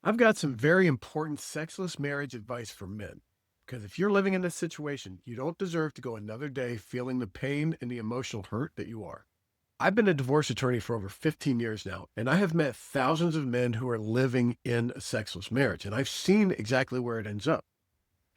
I've got some very important sexless marriage advice for men. Because if you're living in this situation, you don't deserve to go another day feeling the pain and the emotional hurt that you are. I've been a divorce attorney for over 15 years now, and I have met thousands of men who are living in a sexless marriage, and I've seen exactly where it ends up.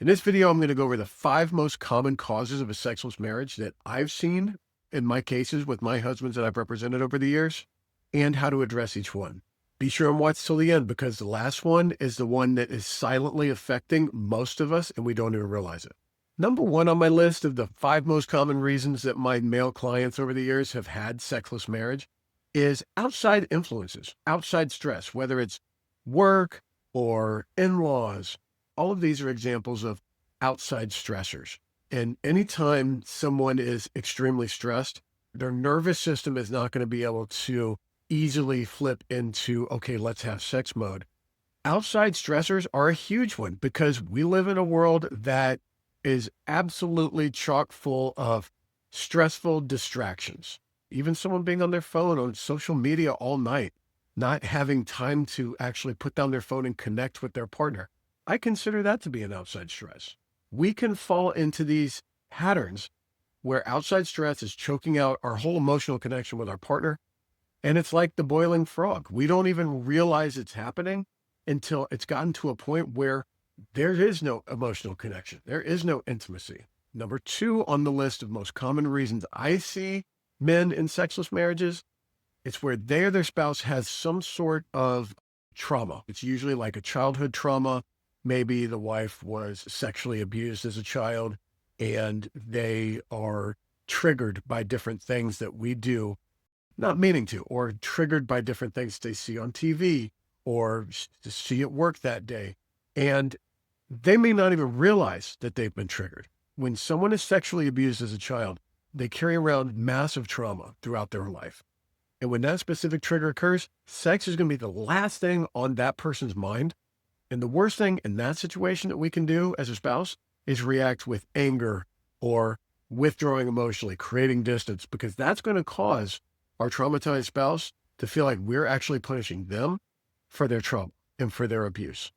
In this video, I'm going to go over the 5 most common causes of a sexless marriage that I've seen in my cases with my husbands that I've represented over the years, and how to address each one. Be sure and watch till the end because the last one is the one that is silently affecting most of us and we don't even realize it. Number one on my list of the 5 most common reasons that my male clients over the years have had sexless marriage is outside influences, outside stress, whether it's work or in-laws. All of these are examples of outside stressors. And anytime someone is extremely stressed, their nervous system is not going to be able to easily flip into, okay, let's have sex mode. Outside stressors are a huge one because we live in a world that is absolutely chock full of stressful distractions. Even someone being on their phone on social media all night, not having time to actually put down their phone and connect with their partner. I consider that to be an outside stress. We can fall into these patterns where outside stress is choking out our whole emotional connection with our partner. And it's like the boiling frog. We don't even realize it's happening until it's gotten to a point where there is no emotional connection. There is no intimacy. Number 2 on the list of most common reasons I see men in sexless marriages, it's where they or their spouse has some sort of trauma. It's usually like a childhood trauma. Maybe the wife was sexually abused as a child and they are triggered by different things that we do not meaning to, or triggered by different things they see on TV or to see at work that day. And they may not even realize that they've been triggered. When someone is sexually abused as a child, they carry around massive trauma throughout their life. And when that specific trigger occurs, sex is going to be the last thing on that person's mind. And the worst thing in that situation that we can do as a spouse is react with anger or withdrawing emotionally, creating distance, because that's going to cause our traumatized spouse to feel like we're actually punishing them for their trauma and for their abuse,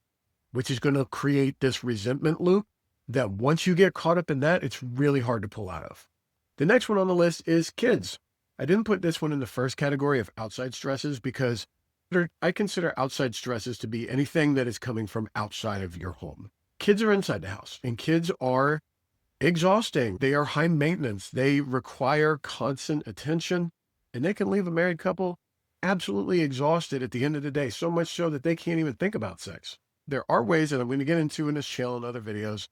which is going to create this resentment loop that once you get caught up in that, it's really hard to pull out of. The next one on the list is kids. I didn't put this one in the first category of outside stresses because I consider outside stresses to be anything that is coming from outside of your home. Kids are inside the house and kids are exhausting. They are high maintenance. They require constant attention. And they can leave a married couple absolutely exhausted at the end of the day, so much so that they can't even think about sex. There are ways that I'm going to get into in this channel and other videos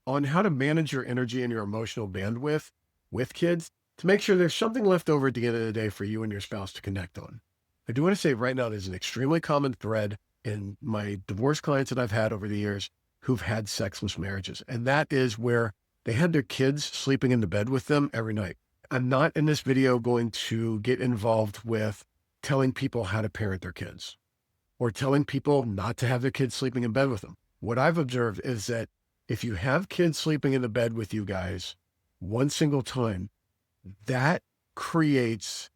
on how to manage your energy and your emotional bandwidth with kids to make sure there's something left over at the end of the day for you and your spouse to connect on. I do want to say right now, there's an extremely common thread in my divorce clients that I've had over the years who've had sexless marriages. And that is where they had their kids sleeping in the bed with them every night. I'm not in this video going to get involved with telling people how to parent their kids or telling people not to have their kids sleeping in bed with them. What I've observed is that if you have kids sleeping in the bed with you guys one single time, that creates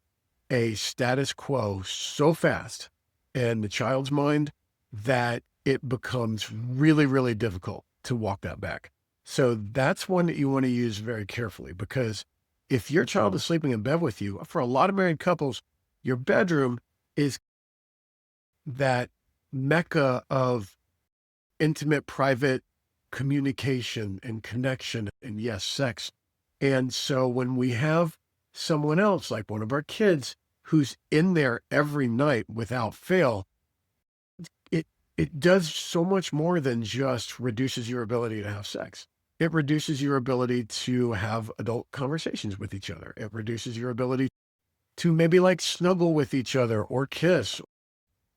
a status quo so fast in the child's mind that it becomes really, really difficult to walk that back. So that's one that you want to use very carefully because if your child is sleeping in bed with you, for a lot of married couples, your bedroom is that mecca of intimate, private communication and connection and yes, sex. And so when we have someone else, like one of our kids, who's in there every night without fail, it does so much more than just reduces your ability to have sex. It reduces your ability to have adult conversations with each other. It reduces your ability to maybe like snuggle with each other or kiss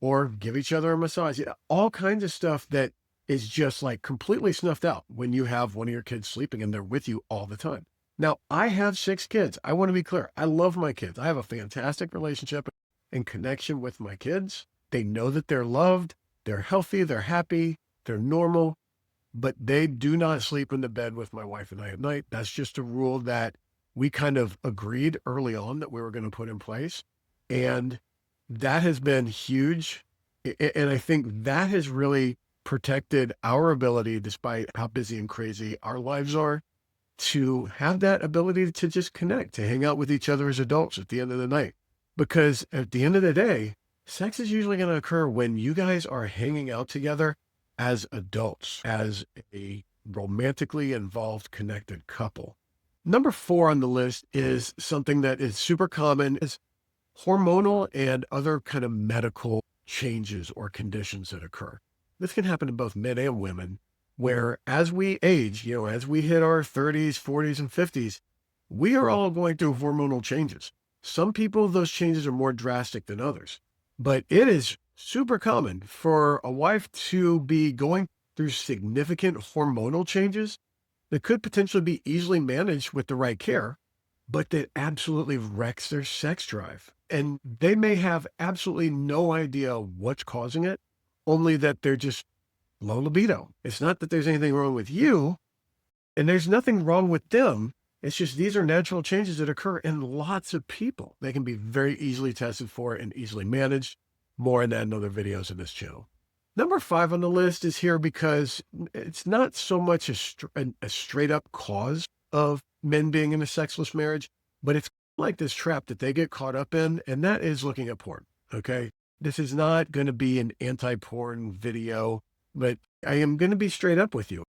or give each other a massage. All kinds of stuff that is just like completely snuffed out when you have one of your kids sleeping and they're with you all the time. Now, I have 6 kids. I want to be clear. I love my kids. I have a fantastic relationship and connection with my kids. They know that they're loved. They're healthy. They're happy. They're normal. But they do not sleep in the bed with my wife and I at night. That's just a rule that we kind of agreed early on that we were going to put in place. And that has been huge And I think that has really protected our ability, despite how busy and crazy our lives are, to have that ability to just connect, to hang out with each other as adults at the end of the night. Because at the end of the day, sex is usually going to occur when you guys are hanging out together as adults, as a romantically involved, connected couple. Number 4 on the list is something that is super common, is hormonal and other kind of medical changes or conditions that occur. This can happen to both men and women, where as we age, as we hit our 30s, 40s, and 50s, we are all going through hormonal changes. Some people, those changes are more drastic than others, but it is super common for a wife to be going through significant hormonal changes that could potentially be easily managed with the right care, but that absolutely wrecks their sex drive. And they may have absolutely no idea what's causing it, only that they're just low libido. It's not that there's anything wrong with you, and there's nothing wrong with them. It's just these are natural changes that occur in lots of people. They can be very easily tested for and easily managed. More on that in other videos in this channel. Number 5 on the list is here because it's not so much a straight up cause of men being in a sexless marriage, but it's like this trap that they get caught up in, and that is looking at porn. Okay. This is not going to be an anti-porn video, but I am going to be straight up with you.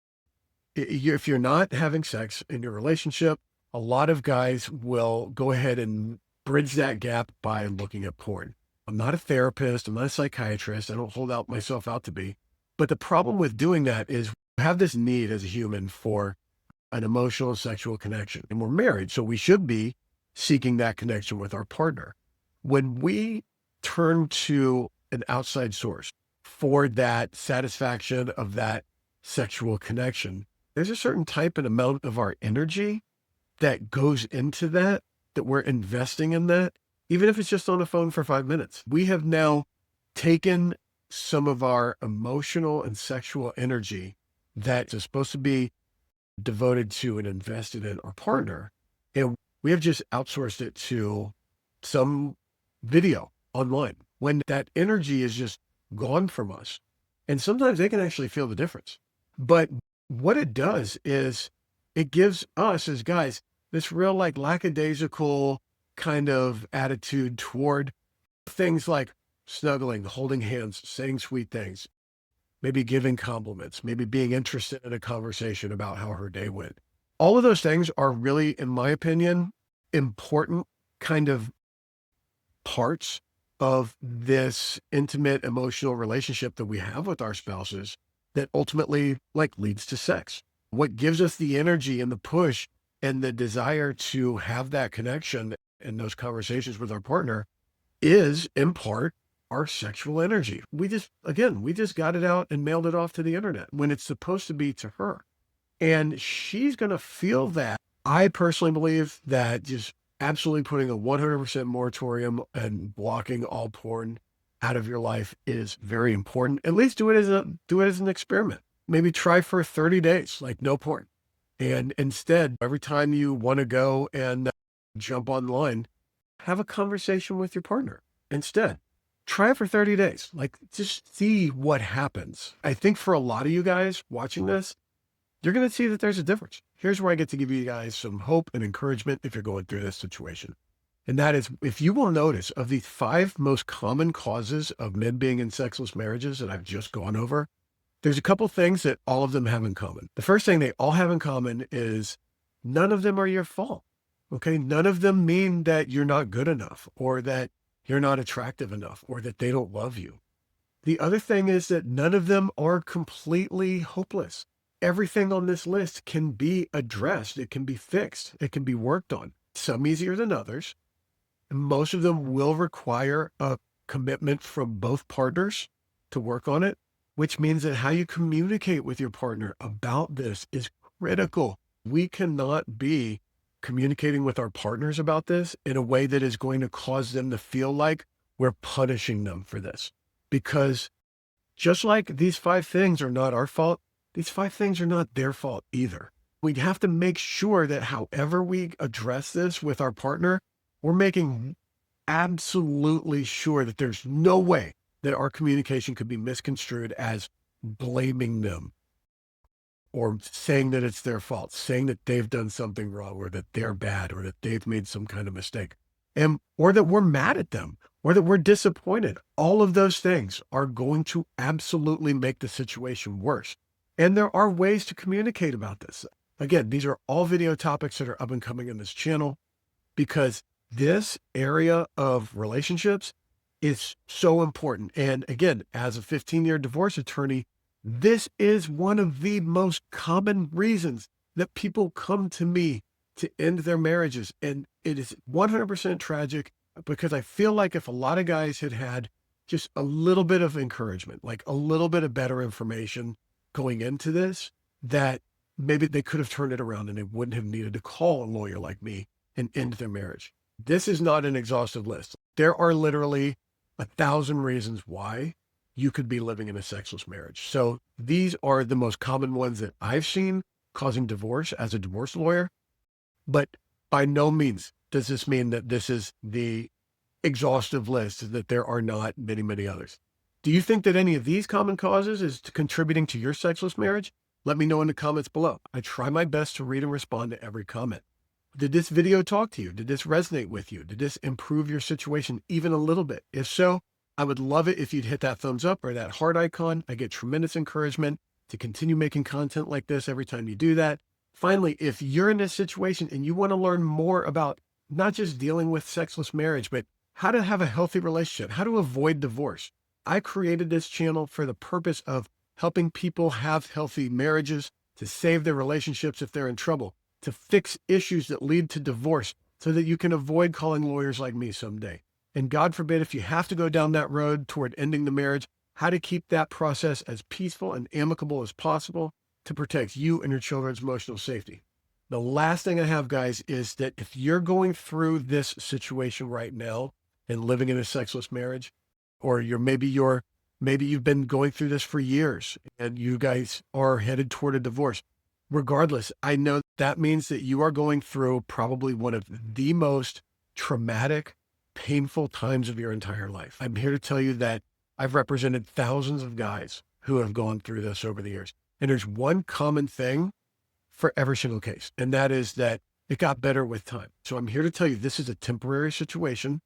If you're not having sex in your relationship, a lot of guys will go ahead and bridge that gap by looking at porn. I'm not a therapist. I'm not a psychiatrist. I don't hold out myself out to be. But the problem with doing that is we have this need as a human for an emotional and sexual connection. And we're married, so we should be seeking that connection with our partner. When we turn to an outside source for that satisfaction of that sexual connection, there's a certain type and amount of our energy that goes into that we're investing in that, even if it's just on the phone for 5 minutes. We have now taken some of our emotional and sexual energy that is supposed to be devoted to and invested in our partner, and we have just outsourced it to some video online when that energy is just gone from us. And sometimes they can actually feel the difference. But what it does is it gives us as guys this real like lackadaisical kind of attitude toward things like snuggling, holding hands, saying sweet things, maybe giving compliments, maybe being interested in a conversation about how her day went. All of those things are really, in my opinion, important kind of parts of this intimate emotional relationship that we have with our spouses that ultimately leads to sex. What gives us the energy and the push and the desire to have that connection and those conversations with our partner is in part our sexual energy. We just got it out and mailed it off to the internet when it's supposed to be to her. And she's going to feel that. I personally believe that just absolutely putting a 100% moratorium and blocking all porn out of your life is very important. At least do it as an experiment. Maybe try for 30 days, no porn. And instead, every time you want to go and jump online, have a conversation with your partner instead. Try it for 30 days. Just see what happens. I think for a lot of you guys watching this, you're going to see that there's a difference. Here's where I get to give you guys some hope and encouragement if you're going through this situation. And that is, if you will notice, of the 5 most common causes of men being in sexless marriages that I've just gone over, there's a couple things that all of them have in common. The first thing they all have in common is none of them are your fault. Okay. None of them mean that you're not good enough or that you're not attractive enough or that they don't love you. The other thing is that none of them are completely hopeless. Everything on this list can be addressed. It can be fixed. It can be worked on. Some easier than others. And most of them will require a commitment from both partners to work on it, which means that how you communicate with your partner about this is critical. We cannot be communicating with our partners about this in a way that is going to cause them to feel like we're punishing them for this. Because just like these 5 things are not our fault, these 5 things are not their fault either. We'd have to make sure that however we address this with our partner, we're making absolutely sure that there's no way that our communication could be misconstrued as blaming them or saying that it's their fault, saying that they've done something wrong or that they're bad or that they've made some kind of mistake, and or that we're mad at them or that we're disappointed. All of those things are going to absolutely make the situation worse. And there are ways to communicate about this. Again, these are all video topics that are up and coming in this channel because this area of relationships is so important. And again, as a 15-year divorce attorney, this is one of the most common reasons that people come to me to end their marriages. And it is 100% tragic because I feel like if a lot of guys had had just a little bit of encouragement, like a little bit of better information going into this, that maybe they could have turned it around and they wouldn't have needed to call a lawyer like me and end their marriage. This is not an exhaustive list. There are literally 1,000 reasons why you could be living in a sexless marriage. So these are the most common ones that I've seen causing divorce as a divorce lawyer. But by no means does this mean that this is the exhaustive list, that there are not many, many others. Do you think that any of these common causes is contributing to your sexless marriage? Let me know in the comments below. I try my best to read and respond to every comment. Did this video talk to you? Did this resonate with you? Did this improve your situation even a little bit? If so, I would love it if you'd hit that thumbs up or that heart icon. I get tremendous encouragement to continue making content like this every time you do that. Finally, if you're in this situation and you want to learn more about not just dealing with sexless marriage, but how to have a healthy relationship, how to avoid divorce, I created this channel for the purpose of helping people have healthy marriages, to save their relationships if they're in trouble, to fix issues that lead to divorce so that you can avoid calling lawyers like me someday. And God forbid, if you have to go down that road toward ending the marriage, how to keep that process as peaceful and amicable as possible to protect you and your children's emotional safety. The last thing I have, guys, is that if you're going through this situation right now and living in a sexless marriage, or maybe you've been going through this for years and you guys are headed toward a divorce. Regardless, I know that means that you are going through probably one of the most traumatic, painful times of your entire life. I'm here to tell you that I've represented thousands of guys who have gone through this over the years. And there's one common thing for every single case, and that is that it got better with time. So I'm here to tell you this is a temporary situation,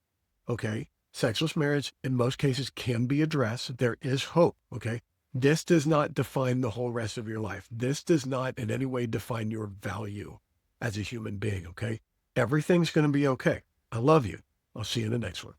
okay? Sexless marriage in most cases can be addressed. There is hope, okay? This does not define the whole rest of your life. This does not in any way define your value as a human being, okay? Everything's going to be okay. I love you. I'll see you in the next one.